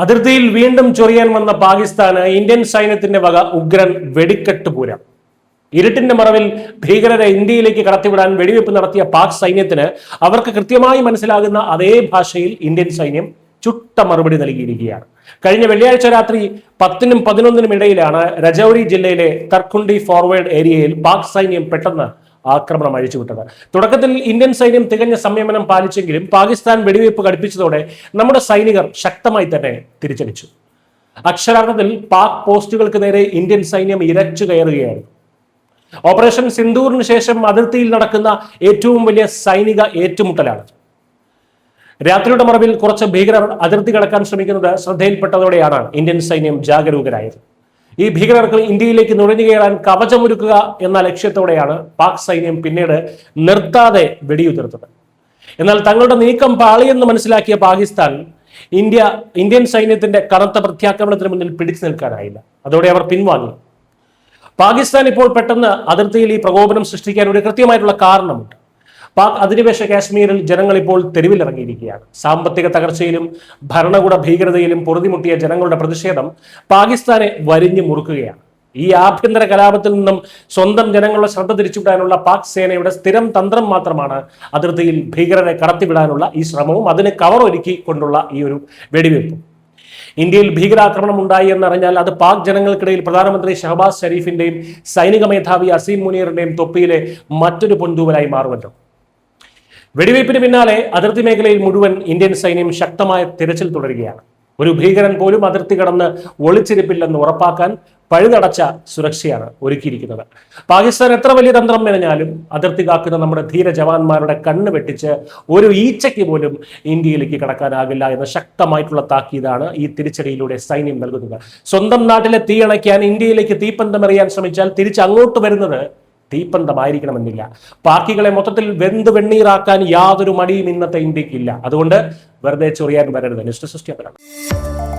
അതിർത്തിയിൽ വീണ്ടും ചൊറിയാൻ വന്ന പാകിസ്ഥാന് ഇന്ത്യൻ സൈന്യത്തിന്റെ വക ഉഗ്രൻ വെടിക്കെട്ട് പൂരം. ഇരുട്ടിന്റെ മറവിൽ ഭീകരരെ ഇന്ത്യയിലേക്ക് കടത്തിവിടാൻ വെടിവെപ്പ് നടത്തിയ പാക് സൈന്യത്തിന് അവർക്ക് കൃത്യമായി മനസ്സിലാകുന്ന അതേ ഭാഷയിൽ ഇന്ത്യൻ സൈന്യം ചുട്ട മറുപടി നൽകിയിരിക്കുകയാണ്. കഴിഞ്ഞ വെള്ളിയാഴ്ച രാത്രി 10-നും 11-നും ഇടയിലാണ് രജൌരി ജില്ലയിലെ തർക്കുണ്ടി ഫോർവേഡ് ഏരിയയിൽ പാക് സൈന്യം പെട്ടെന്ന് ആക്രമണം അഴിച്ചുവിട്ടത്. തുടക്കത്തിൽ ഇന്ത്യൻ സൈന്യം തികഞ്ഞ സംയമനം പാലിച്ചെങ്കിലും പാകിസ്ഥാൻ വെടിവയ്പ് ഘടിപ്പിച്ചതോടെ നമ്മുടെ സൈനികർ ശക്തമായി തന്നെ തിരിച്ചടിച്ചു. അക്ഷരാർത്ഥത്തിൽ പാക് പോസ്റ്റുകൾക്ക് നേരെ ഇന്ത്യൻ സൈന്യം ഇരച്ചു കയറുകയായിരുന്നു. ഓപ്പറേഷൻ സിന്ദൂറിന് ശേഷം അതിർത്തിയിൽ നടക്കുന്ന ഏറ്റവും വലിയ സൈനിക ഏറ്റുമുട്ടലാണ്. രാത്രിയുടെ മറവിൽ കുറച്ച് ഭീകരർ അതിർത്തി കടക്കാൻ ശ്രമിക്കുന്നത് ശ്രദ്ധയിൽപ്പെട്ടതോടെയാണ് ഇന്ത്യൻ സൈന്യം ജാഗരൂകരായത്. ഈ ഭീകരർക്ക് ഇന്ത്യയിലേക്ക് നുഴഞ്ഞു കയറാൻ കവചമൊരുക്കുക എന്ന ലക്ഷ്യത്തോടെയാണ് പാക് സൈന്യം പിന്നീട് നിർത്താതെ വെടിയുതിർത്തത്. എന്നാൽ തങ്ങളുടെ നീക്കം പാളിയെന്ന് മനസ്സിലാക്കിയ പാകിസ്ഥാൻ ഇന്ത്യൻ സൈന്യത്തിന്റെ കനത്ത പ്രത്യാക്രമണത്തിന് മുന്നിൽ പിടിച്ചു നിൽക്കാനായില്ല. അതോടെ അവർ പിൻവാങ്ങി. പാകിസ്ഥാൻ ഇപ്പോൾ പെട്ടെന്ന് അതിർത്തിയിൽ ഈ പ്രകോപനം സൃഷ്ടിക്കാൻ ഒരു കൃത്യമായിട്ടുള്ള കാരണമുണ്ട്. പാക് അധിനിവേശ കാശ്മീരിൽ ജനങ്ങൾ ഇപ്പോൾ തെരുവിലിറങ്ങിയിരിക്കുകയാണ്. സാമ്പത്തിക തകർച്ചയിലും ഭരണകൂട ഭീകരതയിലും പൊറുതിമുട്ടിയ ജനങ്ങളുടെ പ്രതിഷേധം പാകിസ്ഥാനെ വരിഞ്ഞു മുറുക്കുകയാണ്. ഈ ആഭ്യന്തര കലാപത്തിൽ നിന്നും സ്വന്തം ജനങ്ങളുടെ ശ്രദ്ധ തിരിച്ചുവിടാനുള്ള പാക് സേനയുടെ സ്ഥിരം തന്ത്രം മാത്രമാണ് അതിർത്തിയിൽ ഭീകരരെ കടത്തിവിടാനുള്ള ഈ ശ്രമവും അതിന് കവറൊരുക്കി കൊണ്ടുള്ള ഈ ഒരു വെടിവെപ്പും. ഇന്ത്യയിൽ ഭീകരാക്രമണം ഉണ്ടായി എന്നറിഞ്ഞാൽ അത് പാക് ജനങ്ങൾക്കിടയിൽ പ്രധാനമന്ത്രി ഷഹബാസ് ഷരീഫിന്റെയും സൈനിക മേധാവി അസീം മുനീറിന്റെയും തൊപ്പിയിലെ മറ്റൊരു പൊന്തൂവലായി മാറുമല്ലോ. വെടിവയ്പ്പിന് പിന്നാലെ അതിർത്തി മേഖലയിൽ മുഴുവൻ ഇന്ത്യൻ സൈന്യം ശക്തമായ തിരച്ചിൽ തുടരുകയാണ്. ഒരു ഭീകരൻ പോലും അതിർത്തി കടന്ന് ഒളിച്ചിരിപ്പില്ലെന്ന് ഉറപ്പാക്കാൻ പഴുതടച്ച സുരക്ഷയാണ് ഒരുക്കിയിരിക്കുന്നത്. പാകിസ്ഥാൻ എത്ര വലിയ തന്ത്രം മെനഞ്ഞാലും അതിർത്തി കാക്കുന്ന നമ്മുടെ ധീര ജവാന്മാരുടെ കണ്ണ് വെട്ടിച്ച് ഒരു ഈച്ചയ്ക്ക് പോലും ഇന്ത്യയിലേക്ക് കടക്കാനാകില്ല എന്ന ശക്തമായിട്ടുള്ള താക്കീതാണ് ഈ തിരിച്ചടിയിലൂടെ സൈന്യം നൽകുന്നത്. സ്വന്തം നാട്ടിലെ തീയണയ്ക്കാൻ ഇന്ത്യയിലേക്ക് തീപ്പന്തമെറിയാൻ ശ്രമിച്ചാൽ തിരിച്ച് അങ്ങോട്ട് വരുന്നത് തീപ്പന്തമായിരിക്കണമെന്നില്ല. പാക്കികളെ മൊത്തത്തിൽ വെന്ത് വെണ്ണീറാക്കാൻ യാതൊരു മടിയും ഇന്നത്തെ ഇന്ത്യക്കില്ല. അതുകൊണ്ട് വെറുതെ ചൊറിയാൻ വരരുത്. News desk